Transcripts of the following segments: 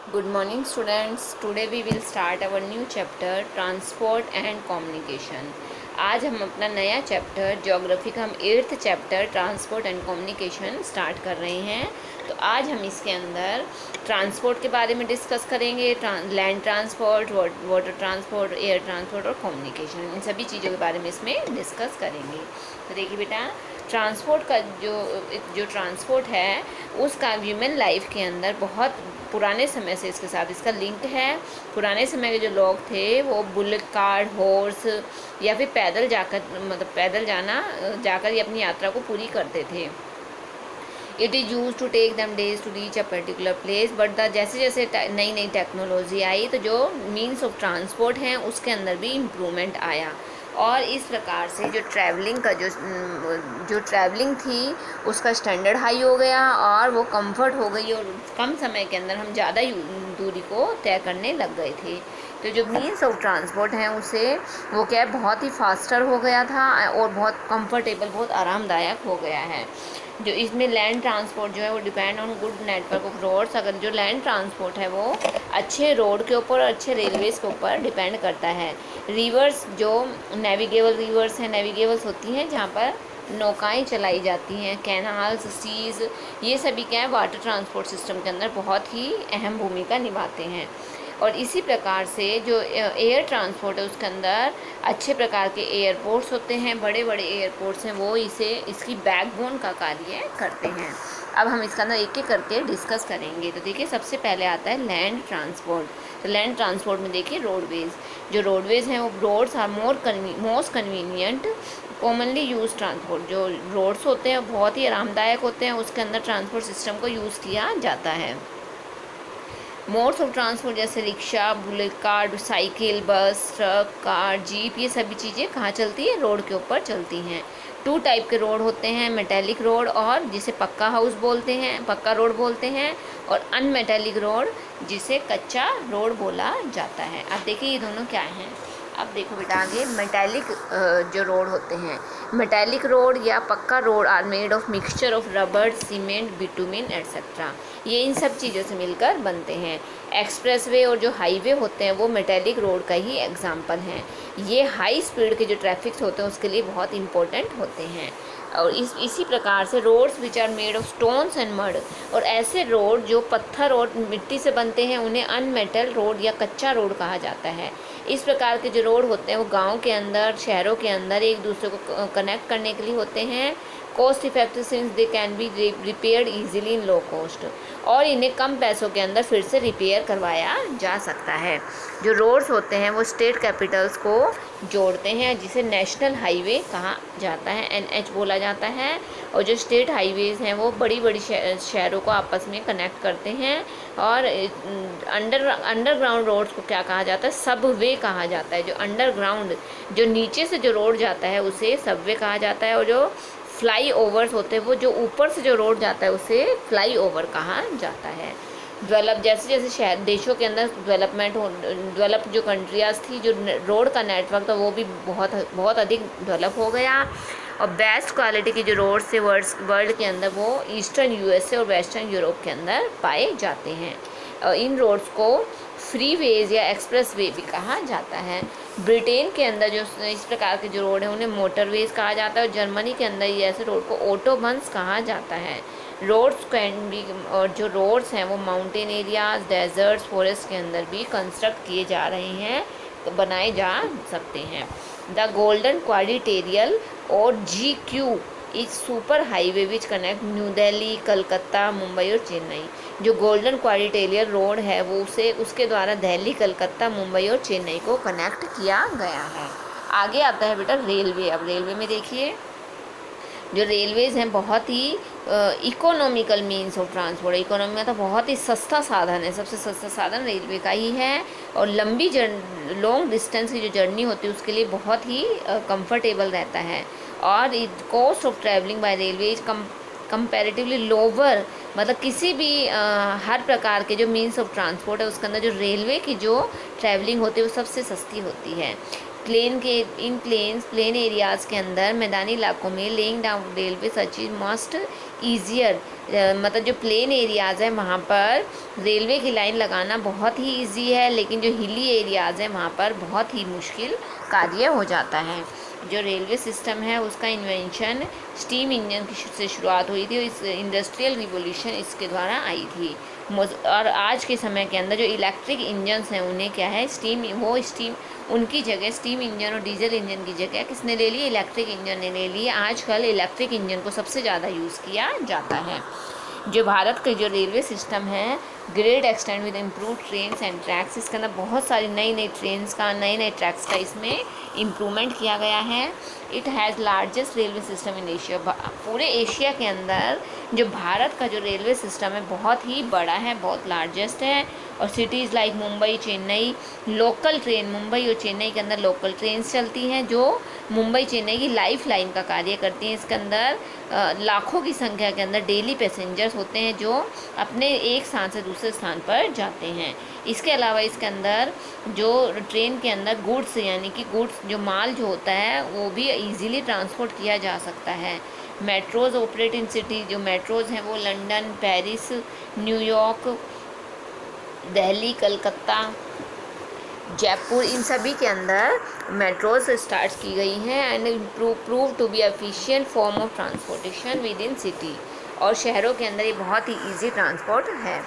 Good morning students. Today we will start our new chapter Transport and Communication. आज हम अपना नया chapter geography का हम 8th chapter transport and communication start कर रहे हैं। तो आज हम इसके अंदर ट्रांसपोर्ट के बारे में डिस्कस करेंगे, land transport, water transport, air transport और कम्युनिकेशन, इन सभी चीज़ों के बारे में इसमें डिस्कस करेंगे। तो देखिए बेटा, ट्रांसपोर्ट का जो ट्रांसपोर्ट है उसका ह्यूमन लाइफ के अंदर बहुत पुराने समय से इसके साथ इसका लिंक है। पुराने समय के जो लोग थे वो बुल कार्ट, हॉर्स या फिर पैदल जाकर पैदल जाकर ये अपनी यात्रा को पूरी करते थे। It is use to take them days to reach a particular place, but जैसे जैसे नई नई टेक्नोलॉजी आई तो जो मीन्स ऑफ ट्रांसपोर्ट हैं उसके अंदर भी इम्प्रूवमेंट आया। और इस प्रकार से जो ट्रैवलिंग थी उसका स्टैंडर्ड हाई हो गया और वो कंफर्ट हो गई और कम समय के अंदर हम ज़्यादा दूरी को तय करने लग गए थे। तो जो मीन्स ऑफ ट्रांसपोर्ट हैं उसे वो क्या है, बहुत ही फास्टर हो गया था और बहुत कंफर्टेबल, बहुत आरामदायक हो गया है। जो इसमें लैंड ट्रांसपोर्ट जो है वो depend on good network of roads. अगर जो लैंड ट्रांसपोर्ट है वो अच्छे रोड के ऊपर और अच्छे रेलवेज़ के ऊपर डिपेंड करता है। रिवर्स जो नेविगेबल रिवर्स हैं, नेविगेबल्स होती हैं जहाँ पर नौकाएं चलाई जाती हैं, कैनाल्स, सीज़, ये सभी क्या है वाटर ट्रांसपोर्ट सिस्टम के अंदर बहुत ही अहम भूमिका निभाते हैं। और इसी प्रकार से जो एयर ट्रांसपोर्ट है उसके अंदर अच्छे प्रकार के एयरपोर्ट्स होते हैं, बड़े बड़े एयरपोर्ट्स हैं, वो इसकी बैकबोन का कार्य करते हैं। अब हम इसका अंदर एक एक करके डिस्कस करेंगे। तो देखिए, सबसे पहले आता है लैंड ट्रांसपोर्ट। तो लैंड ट्रांसपोर्ट में देखिए रोडवेज़, जो रोडवेज़ हैं वो roads are most convenient commonly use transport. जो रोड्स होते हैं बहुत ही आरामदायक होते हैं, उसके अंदर ट्रांसपोर्ट सिस्टम को यूज़ किया जाता है। मोड्स ऑफ ट्रांसपोर्ट जैसे रिक्शा, बुलेट कार्ट, साइकिल, बस, ट्रक, कार, जीप, ये सभी चीज़ें कहाँ चलती है, रोड के ऊपर चलती हैं। 2 टाइप के रोड होते हैं, मेटेलिक रोड और जिसे पक्का हाउस बोलते हैं, पक्का रोड बोलते हैं, और अनमेटेलिक रोड जिसे कच्चा रोड बोला जाता है। अब देखिए ये दोनों क्या हैं। अब देखो बेटा, आगे मेटेलिक जो रोड होते हैं, मेटेलिक रोड या पक्का road are made of mixture of rubber, cement, bitumen etcetera. ये इन सब चीज़ों से मिलकर बनते हैं। एक्सप्रेसवे और जो हाईवे होते हैं वो मेटेलिक रोड का ही एग्जाम्पल हैं। ये हाई स्पीड के जो ट्रैफिक्स होते हैं उसके लिए बहुत इंपॉर्टेंट होते हैं। और इसी प्रकार से roads which are made of stones and mud, और ऐसे रोड जो पत्थर और मिट्टी से बनते हैं उन्हें अनमेटल रोड या कच्चा रोड कहा जाता है। इस प्रकार के जो रोड होते हैं वो गांव के अंदर, शहरों के अंदर एक दूसरे को कनेक्ट करने के लिए होते हैं। Cost effective since they can be repaired easily in low cost, और इन्हें कम पैसों के अंदर फिर से रिपेयर करवाया जा सकता है। जो रोड्स होते हैं वो स्टेट कैपिटल्स को जोड़ते हैं जिसे नेशनल हाईवे कहा जाता है, NH बोला जाता है। और जो स्टेट हाईवेज़ हैं वो बड़ी बड़ी शहरों को आपस में कनेक्ट करते हैं। और अंडरग्राउंड रोड्स को क्या कहा जाता है, सबवे कहा जाता है। जो अंडरग्राउंड, जो नीचे से जो रोड जाता है उसे सबवे कहा जाता है, और जो फ्लाई ओवर्स होते हैं वो जो ऊपर से जो रोड जाता है उसे फ्लाई ओवर कहा जाता है। डेवलप, जैसे जैसे शहर देशों के अंदर डेवलप जो कंट्रियाज थी, जो रोड का नेटवर्क था वो भी बहुत बहुत अधिक डेवलप हो गया। और बेस्ट क्वालिटी की जो रोड्स थे वर्ल्ड के अंदर वो ईस्टर्न USA और वेस्टर्न यूरोप के अंदर पाए जाते हैं। इन रोड्स को फ्रीवेज या एक्सप्रेस वे भी कहा जाता है। ब्रिटेन के अंदर जो इस प्रकार के जो रोड हैं उन्हें मोटरवेज कहा जाता है, और जर्मनी के अंदर ये ऐसे रोड को ऑटोबन्स कहा जाता है। रोड्स कैन बी, और जो रोड्स हैं वो माउंटेन एरियाज, डेजर्ट्स, फॉरेस्ट के अंदर भी कंस्ट्रक्ट किए जा रहे हैं, तो बनाए जा सकते हैं। द गोल्डन क्वाड्रिलेटरल और GQ is super highway which connect new Delhi, Calcutta, Mumbai और चेन्नई। जो गोल्डन क्वाड्रिलेटरल रोड है वो उसके द्वारा दिल्ली, कलकत्ता, मुंबई और चेन्नई को कनेक्ट किया गया है। आगे आता है बेटा रेलवे। अब रेलवे में देखिए, जो रेलवेज़ हैं बहुत ही economical means of transport. Economy में तो बहुत ही सस्ता साधन है, सबसे सस्ता साधन रेलवे का ही है। और लॉन्ग डिस्टेंस की जो जर्नी होती है उसके लिए बहुत ही कंफर्टेबल रहता है। और cost of travelling by railway is comparatively lower, मतलब किसी भी हर प्रकार के जो मीन्स ऑफ ट्रांसपोर्ट है उसके अंदर जो रेलवे की जो ट्रैवलिंग होती है वो सबसे सस्ती होती है। प्लेन एरियाज़ के अंदर, मैदानी इलाकों में laying down railway such is must easier मतलब जो प्लेन एरियाज़ हैं वहाँ पर रेलवे की लाइन लगाना बहुत ही इजी है, लेकिन जो हिली एरियाज़ हैं वहाँ पर बहुत ही मुश्किल कार्य हो जाता है। जो रेलवे सिस्टम है उसका इन्वेंशन स्टीम इंजन से शुरुआत हुई थी, इस इंडस्ट्रियल रिवोल्यूशन इसके द्वारा आई थी। और आज के समय के अंदर जो इलेक्ट्रिक इंजन्स हैं उन्हें क्या है, स्टीम उनकी जगह स्टीम इंजन और डीजल इंजन की जगह किसने ले ली, इलेक्ट्रिक इंजन ने ले ली। आजकल इलेक्ट्रिक इंजन को सबसे ज़्यादा यूज़ किया जाता है। जो भारत के जो रेलवे सिस्टम है, great extend with improve trains and tracks, इसके अंदर बहुत सारी नई नई ट्रेन्स का, नए नए ट्रैक्स का इसमें इम्प्रूवमेंट किया गया है। It has largest railway system in Asia, पूरे एशिया के अंदर जो भारत का जो रेलवे सिस्टम है बहुत ही बड़ा है, बहुत लार्जेस्ट है। और cities like Mumbai, Chennai, local train Mumbai और चेन्नई के अंदर लोकल ट्रेन्स चलती हैं जो मुंबई चेन्नई की लाइफ लाइन का कार्य करती हैं। इसके अंदर लाखों की संख्या के अंदर डेली पैसेंजर्स होते हैं जो अपने एक स्थान से दूसरे स्थान पर जाते हैं। इसके अलावा इसके अंदर जो ट्रेन के अंदर गुड्स, यानी कि गुड्स जो माल जो होता है वो भी इजीली ट्रांसपोर्ट किया जा सकता है। मेट्रोज़ ऑपरेट इन सिटी, जो मेट्रोज़ हैं वो London, Paris, New York, Delhi, Calcutta, Jaipur, इन सभी के अंदर मेट्रोज स्टार्ट की गई हैं and prove to be efficient form of transportation within city. और शहरों के अंदर ये बहुत ही इजी ट्रांसपोर्ट है।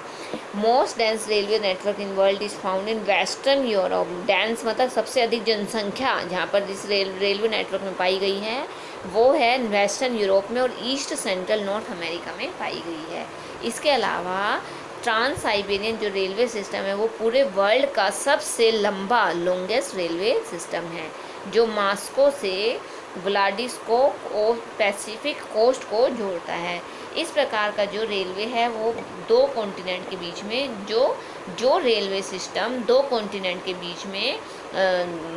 Most dense railway network in world is found in western Europe. Dense मतलब सबसे अधिक जनसंख्या जहाँ पर इस रेलवे नेटवर्क में पाई गई है वो है वेस्टर्न यूरोप में और ईस्ट सेंट्रल नॉर्थ अमेरिका में पाई गई है। इसके अलावा ट्रांस साइबेरियन जो रेलवे सिस्टम है वो पूरे वर्ल्ड का सबसे लंबा लॉन्गेस्ट रेलवे सिस्टम है, जो मॉस्को से व्लादिवोस्तोक और पैसिफिक कोस्ट को जोड़ता है। इस प्रकार का जो रेलवे है वो दो कॉन्टिनेंट के बीच में जो रेलवे सिस्टम दो कॉन्टिनेंट के बीच में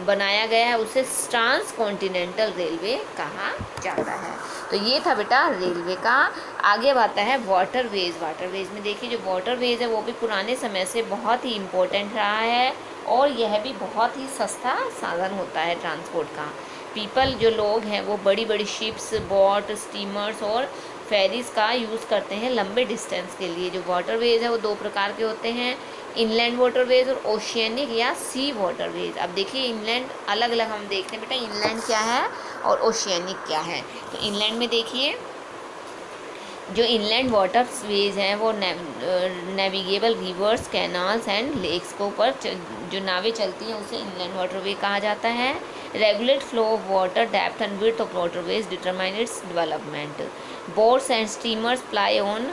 बनाया गया है उसे ट्रांस कॉन्टिनेंटल रेलवे कहा जाता है। तो ये था बेटा रेलवे का। आगे आता है वाटरवेज। वाटरवेज में देखिए जो वाटरवेज है वो भी पुराने समय से बहुत ही इम्पोर्टेंट रहा है और यह भी बहुत ही सस्ता साधन होता है ट्रांसपोर्ट का। पीपल जो लोग हैं वो बड़ी बड़ी शिप्स, बोट, स्टीमर्स और फेरीज का यूज़ करते हैं लंबे डिस्टेंस के लिए। जो वाटरवेज है वो दो प्रकार के होते हैं, इनलैंड वाटरवेज और ओशियनिक या सी वाटरवेज। अब देखिए इनलैंड अलग अलग हम देखते हैं बेटा, इनलैंड क्या है और ओशियनिक क्या है। तो इनलैंड में देखिए जो इनलैंड वाटरवेज हैं वो navigable rivers, canals and lakes के ऊपर जो नावें चलती हैं उसे इनलैंड वाटरवे कहा जाता है। Regulate flow of water, depth and width of waterways determine its development. Boats and steamers ply on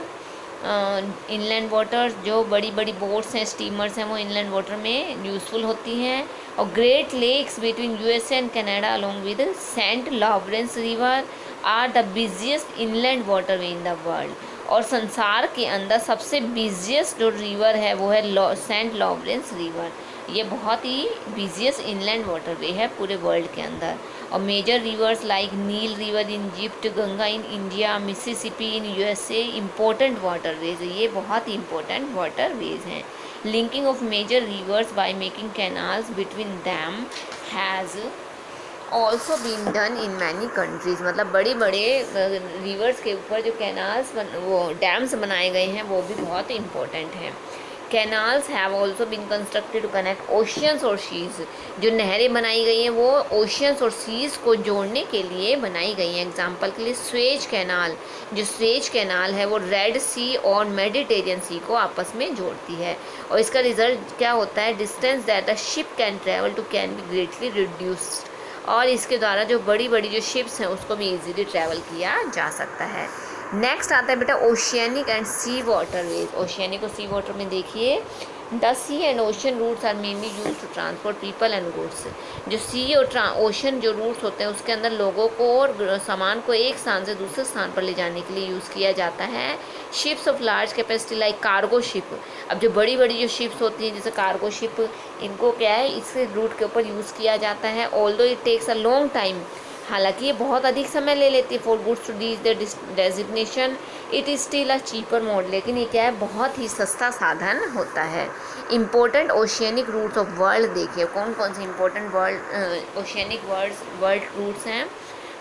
inland water, जो बड़ी बड़ी बोट्स हैं, स्टीमर्स हैं वो इनलैंड वाटर में यूज़फुल होती हैं। और great lakes between USA and Canada along with Saint Lawrence river are the biggest inland waterway in the world. और संसार के अंदर सबसे बिजिएस्ट जो रिवर है वो है सेंट लॉरेंस रिवर। ये बहुत ही बिजिएस्ट इनलैंड वाटरवे है पूरे वर्ल्ड के अंदर। और major rivers like Nile river in Egypt, Ganga in India, Mississippi in USA important waterways. ये बहुत ही इम्पोर्टेंट वाटरवेज हैं। Linking of major rivers by making canals between them has also been done in many countries. मतलब बड़े बड़े reverse के ऊपर जो कैनाल्स वो डैम्स बनाए गए हैं वो भी बहुत इम्पोर्टेंट हैं। Canals have also been constructed to connect oceans और सीज़। जो नहरें बनाई गई हैं वो ओशियंस और सीज़ को जोड़ने के लिए बनाई गई हैं। एग्जांपल के लिए स्वेज कैनाल, जो स्वेज कैनाल है वो रेड सी और मेडिटेरियन सी को आपस में जोड़ती है। और इसका रिजल्ट क्या होता है, distance that a ship can travel to can be greatly reduced. और इसके द्वारा जो बड़ी बड़ी जो शिप्स हैं उसको भी इजीली ट्रैवल किया जा सकता है। नेक्स्ट आता है बेटा oceanic and sea waterways. Oceanic और सी वाटर में देखिए the sea and ocean routes are mainly use to transport people and goods. जो सी और ओशन जो रूट्स होते हैं उसके अंदर लोगों को और सामान को एक स्थान से दूसरे स्थान पर ले जाने के लिए यूज़ किया जाता है। Ships of large capacity like cargo ship. अब जो बड़ी बड़ी जो शिप्स होती हैं जैसे कार्गो शिप, इनको क्या है इस रूट के ऊपर यूज़ किया जाता है। Although it takes a long time, हालांकि ये बहुत अधिक समय ले लेती है for goods to reach the designation, it is still a cheaper mode. लेकिन ये क्या है बहुत ही सस्ता साधन होता है। Important oceanic routes of world देखिए कौन कौन से important world oceanic world routes हैं।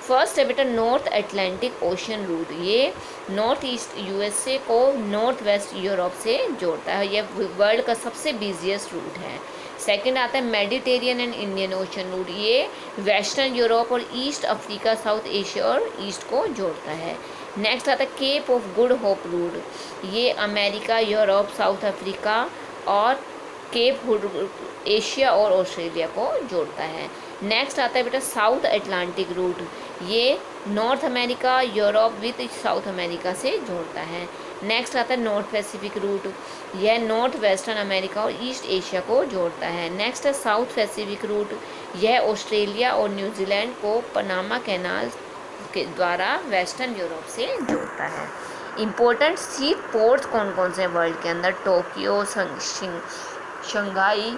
फर्स्ट है बेटा नॉर्थ अटलांटिक ओशन रूट, ये नॉर्थ ईस्ट यूएसए को नॉर्थ वेस्ट यूरोप से जोड़ता है, ये वर्ल्ड का सबसे बिजिएस्ट रूट है। सेकंड आता है Mediterranean and Indian ocean route, ये वेस्टर्न यूरोप और ईस्ट अफ्रीका, साउथ एशिया और ईस्ट को जोड़ता है। नेक्स्ट आता है cape of good hope route, ये अमेरिका, यूरोप, साउथ अफ्रीका और केप हुड एशिया और ऑस्ट्रेलिया को जोड़ता है। नेक्स्ट आता है बेटा साउथ अटलांटिक रूट, ये north America, Europe with south America से जोड़ता है। नेक्स्ट आता है नॉर्थ पैसिफिक रूट, यह नॉर्थ वेस्टर्न अमेरिका और ईस्ट एशिया को जोड़ता है। नेक्स्ट है साउथ पैसिफिक रूट, यह ऑस्ट्रेलिया और न्यूजीलैंड को पनामा कैनाल के द्वारा वेस्टर्न यूरोप से जोड़ता है। इम्पोर्टेंट सी पोर्ट्स कौन कौन से हैं वर्ल्ड के अंदर? Tokyo, Shanghai,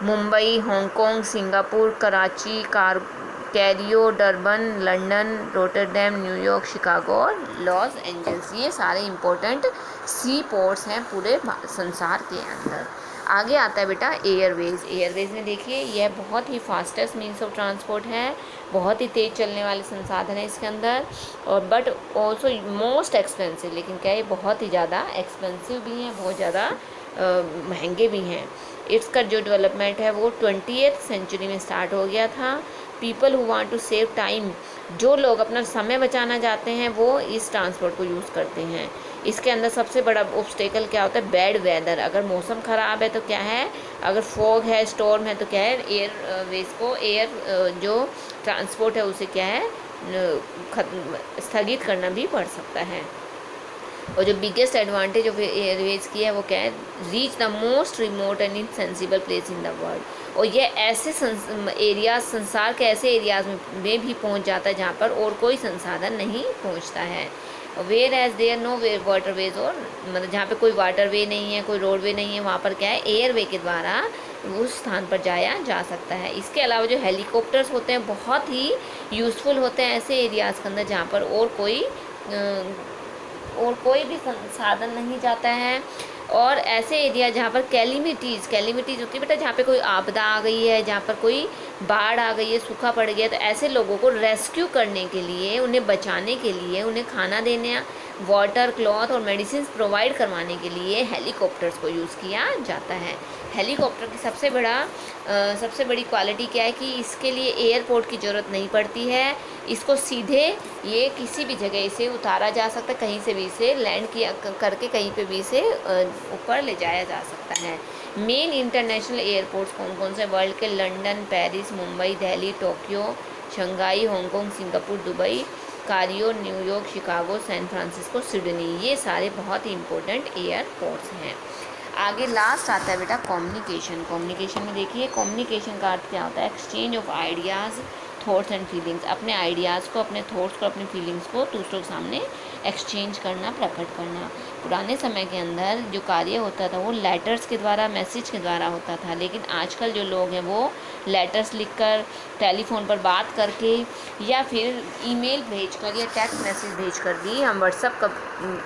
Mumbai, Hong Kong, Singapore, Karachi, Cairo, Durban, London, Rotterdam, New York, Chicago और लॉस एंजल्स, ये सारे इम्पोर्टेंट सी पोर्ट्स हैं पूरे संसार के अंदर। आगे आता है बेटा एयरवेज। एयरवेज में देखिए यह बहुत ही फास्टेस्ट मीन्स ऑफ ट्रांसपोर्ट है, बहुत ही तेज़ चलने वाले संसाधन है इसके अंदर, और बट ऑल्सो मोस्ट एक्सपेंसिव, लेकिन क्या ये बहुत ही ज़्यादा एक्सपेंसिव भी हैं, बहुत ज़्यादा महंगे भी हैं। इसका जो डेवलपमेंट है वो 20th सेंचुरी में स्टार्ट हो गया था। People who want to save time, जो लोग अपना समय बचाना चाहते हैं वो इस ट्रांसपोर्ट को यूज़ करते हैं। इसके अंदर सबसे बड़ा ऑब्स्टेकल क्या होता है? Bad weather. अगर मौसम ख़राब है तो क्या है, अगर फॉग है, स्टॉर्म है तो क्या है, एयरवेज को जो ट्रांसपोर्ट है उसे क्या है स्थगित करना भी पड़ सकता है। और जो बिगेस्ट एडवांटेज ऑफ एयरवेज की है वो क्या है? Reach the most remote and insensible place in the world, और ये ऐसे एरियाज, संसार के ऐसे एरियाज में भी पहुंच जाता है जहाँ पर और कोई संसाधन नहीं पहुंचता है। Whereas there no way waterways, और मतलब जहाँ पे कोई वाटरवे नहीं है, कोई रोडवे नहीं है, वहाँ पर क्या है एयरवे के द्वारा उस स्थान पर जाया जा सकता है। इसके अलावा जो हेलीकॉप्टर्स होते हैं बहुत ही यूज़फुल होते हैं ऐसे एरियाज़ के अंदर जहाँ पर और कोई भी साधन नहीं जाता है, और ऐसे एरिया जहाँ पर कैलिमिटीज़ होती है बेटा, जहाँ पे कोई आपदा आ गई है, जहाँ पर कोई बाढ़ आ गई है, सूखा पड़ गया, तो ऐसे लोगों को रेस्क्यू करने के लिए, उन्हें बचाने के लिए, उन्हें खाना देने, वाटर, क्लॉथ और मेडिसिन प्रोवाइड करवाने के लिए हेलीकॉप्टर्स को यूज़ किया जाता है। हेलीकॉप्टर की सबसे बड़ी क्वालिटी क्या है कि इसके लिए एयरपोर्ट की ज़रूरत नहीं पड़ती है, इसको सीधे ये किसी भी जगह से उतारा जा सकता है, कहीं से भी इसे लैंड किया करके कहीं पे भी इसे ऊपर ले जाया जा सकता है। मेन इंटरनेशनल एयरपोर्ट्स कौन कौन से वर्ल्ड के? London, Paris, Mumbai, Delhi, Tokyo, Shanghai, Hong Kong, Singapore, Dubai, Cairo, New York, Chicago, San Francisco, Sydney, ये सारे बहुत ही इंपॉर्टेंट एयरपोर्ट्स हैं। आगे लास्ट आता है बेटा कम्युनिकेशन में देखिए कम्युनिकेशन का अर्थ क्या होता है? Exchange of ideas, thoughts and feelings, अपने आइडियाज़ को, अपने थॉट्स को, अपनी फीलिंग्स को दूसरों के सामने एक्सचेंज करना, प्रकट करना। पुराने समय के अंदर जो कार्य होता था वो लेटर्स के द्वारा, मैसेज के द्वारा होता था, लेकिन आजकल जो लोग हैं वो लेटर्स लिखकर, टेलीफोन पर बात करके, या फिर ईमेल भेजकर या टेक्स्ट मैसेज भेजकर भी हम व्हाट्सएप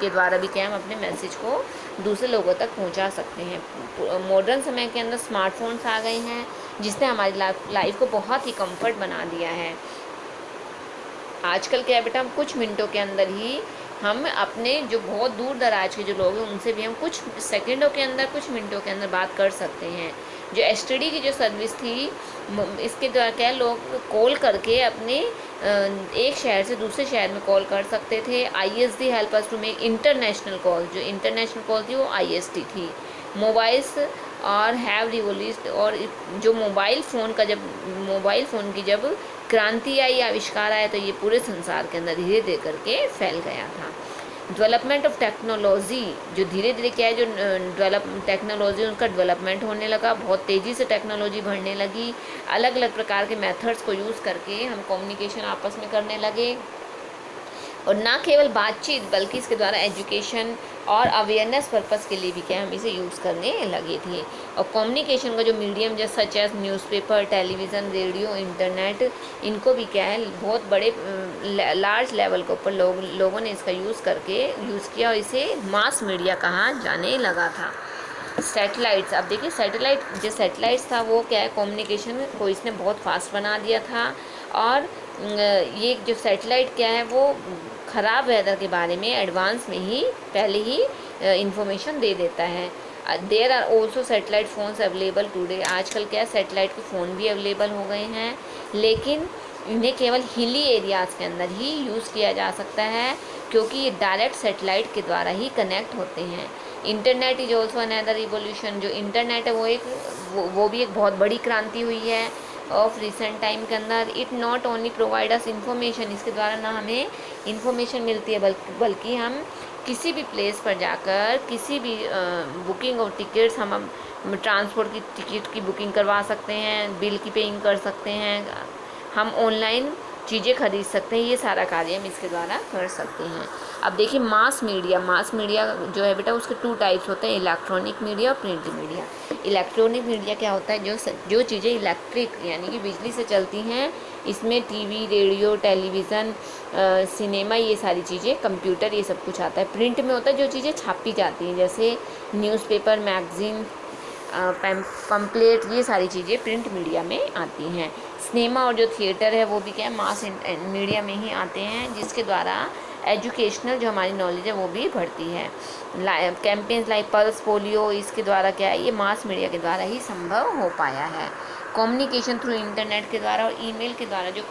के द्वारा भी क्या हम अपने मैसेज को दूसरे लोगों तक पहुंचा सकते हैं। मॉडर्न समय के अंदर स्मार्टफोन्स आ गए हैं जिसने हमारी लाइफ को बहुत ही कंफर्ट बना दिया है। आजकल क्या है बेटा, हम कुछ मिनटों के अंदर ही हम अपने जो बहुत दूर दराज के जो लोग हैं उनसे भी हम कुछ सेकंडों के अंदर, कुछ मिनटों के अंदर बात कर सकते हैं। जो एसटीडी की जो सर्विस थी, इसके द्वारा क्या लोग कॉल करके अपने एक शहर से दूसरे शहर में कॉल कर सकते थे। ISD help us to make international call, जो इंटरनेशनल कॉल थी वो ISD थी। मोबाइल्स और हैव रिवोल्यूशन, और जो मोबाइल फ़ोन की जब क्रांति आई, आविष्कार आया, तो ये पूरे संसार के अंदर धीरे धीरे करके फैल गया था। डेवलपमेंट ऑफ टेक्नोलॉजी, जो धीरे धीरे क्या है, जो टेक्नोलॉजी उसका डेवलपमेंट होने लगा, बहुत तेज़ी से टेक्नोलॉजी बढ़ने लगी। अलग अलग प्रकार के मेथड्स को यूज़ करके हम कम्युनिकेशन आपस में करने लगे, और ना केवल बातचीत बल्कि इसके द्वारा एजुकेशन और अवेयरनेस पर्पस के लिए भी क्या हम इसे यूज़ करने लगे थे। और कम्युनिकेशन का जो मीडियम जैसे such as newspaper, television, radio, internet, इनको भी क्या है बहुत बड़े लार्ज लेवल के ऊपर लोगों ने इसका यूज़ किया, और इसे मास मीडिया कहा जाने लगा था। सैटेलाइट्स, अब देखिए सैटेलाइट्स था वो क्या है, कम्युनिकेशन को इसने बहुत फास्ट बना दिया था, और ये जो सैटेलाइट क्या है वो ख़राब वेदर के बारे में एडवांस में ही पहले ही इंफॉर्मेशन दे देता है। There are also satellite phones available today. आजकल क्या सैटेलाइट के फ़ोन भी अवेलेबल हो गए हैं, लेकिन इन्हें केवल हिली एरियाज़ के अंदर ही यूज़ किया जा सकता है, क्योंकि ये डायरेक्ट सैटेलाइट के द्वारा ही कनेक्ट होते हैं। Internet is also another revolution. जो इंटरनेट है वो भी एक बहुत बड़ी क्रांति हुई है ऑफ रिसेंट टाइम के अंदर। It not only provide us information, इसके द्वारा ना हमें इंफॉर्मेशन मिलती है बल्कि हम किसी भी प्लेस पर जाकर किसी भी बुकिंग और टिकट्स, हम ट्रांसपोर्ट की टिकट की बुकिंग करवा सकते हैं, बिल की पेइंग कर सकते हैं, हम ऑनलाइन चीज़ें खरीद सकते हैं। ये सारा कार्य हम इसके द्वारा कर सकते हैं। अब देखिए मास मीडिया जो है बेटा उसके 2 टाइप्स होते हैं, इलेक्ट्रॉनिक मीडिया और प्रिंट मीडिया। इलेक्ट्रॉनिक मीडिया क्या होता है, जो चीज़ें इलेक्ट्रिक यानी कि बिजली से चलती हैं, इसमें टीवी, रेडियो, टेलीविज़न, सिनेमा, ये सारी चीज़ें, कंप्यूटर, ये सब कुछ आता है। प्रिंट में होता है जो चीज़ें छापी जाती हैं, जैसे न्यूज़पेपर, मैगज़ीन, पम्पलेट, ये सारी चीज़ें प्रिंट मीडिया में आती हैं। सिनेमा और जो थिएटर है वो भी क्या है मास मीडिया में ही आते हैं, जिसके द्वारा एजुकेशनल जो हमारी नॉलेज है वो भी बढ़ती है। कैंपेन्स लाइक पल्स पोलियो, इसके द्वारा क्या है ये मास मीडिया के द्वारा ही संभव हो पाया है। कम्युनिकेशन थ्रू इंटरनेट के द्वारा और ईमेल के द्वारा जो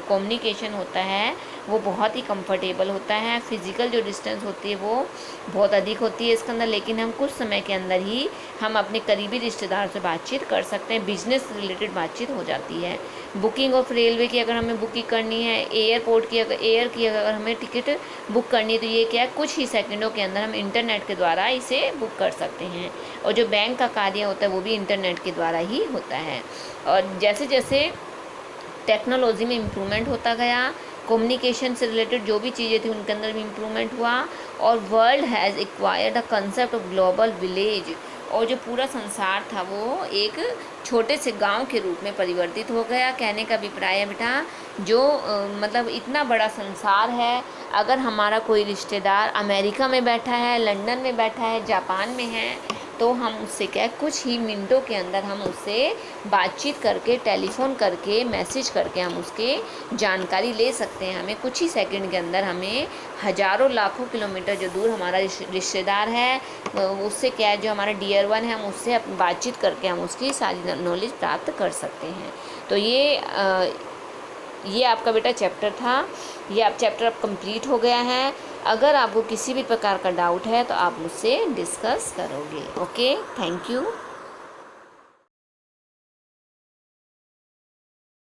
कम्युनिकेशन होता है वो बहुत ही कंफर्टेबल होता है। फिज़िकल जो डिस्टेंस होती है वो बहुत अधिक होती है इसके अंदर, लेकिन हम कुछ समय के अंदर ही हम अपने करीबी रिश्तेदार से बातचीत कर सकते हैं, बिजनेस रिलेटेड बातचीत हो जाती है। बुकिंग ऑफ रेलवे की अगर हमें बुकिंग करनी है, एयर की अगर हमें टिकट बुक करनी है, तो ये क्या है कुछ ही सेकंडों के अंदर हम इंटरनेट के द्वारा इसे बुक कर सकते हैं। और जो बैंक का कार्य होता है वो भी इंटरनेट के द्वारा ही होता है। और जैसे जैसे टेक्नोलॉजी में इम्प्रूवमेंट होता गया, कम्युनिकेशन से रिलेटेड जो भी चीज़ें थी उनके अंदर भी इम्प्रूवमेंट हुआ, और world has acquired a concept of global village. और जो पूरा संसार था वो एक छोटे से गांव के रूप में परिवर्तित हो गया। कहने का अभिप्राय है बेटा, जो मतलब इतना बड़ा संसार है, अगर हमारा कोई रिश्तेदार अमेरिका में बैठा है, लंदन में बैठा है, जापान में है, तो हम उससे क्या है कुछ ही मिनटों के अंदर हम उससे बातचीत करके, टेलीफोन करके, मैसेज करके हम उसके जानकारी ले सकते हैं। हमें कुछ ही सेकंड के अंदर हमें हज़ारों लाखों किलोमीटर जो दूर हमारा रिश्तेदार है उससे क्या है, जो हमारा डियर वन है, हम उससे बातचीत करके हम उसकी सारी नॉलेज प्राप्त कर सकते हैं। तो ये आपका बेटा चैप्टर था, ये आप चैप्टर अब कंप्लीट हो गया है। अगर आपको किसी भी प्रकार का डाउट है तो आप मुझसे डिस्कस करोगे। Okay, thank you.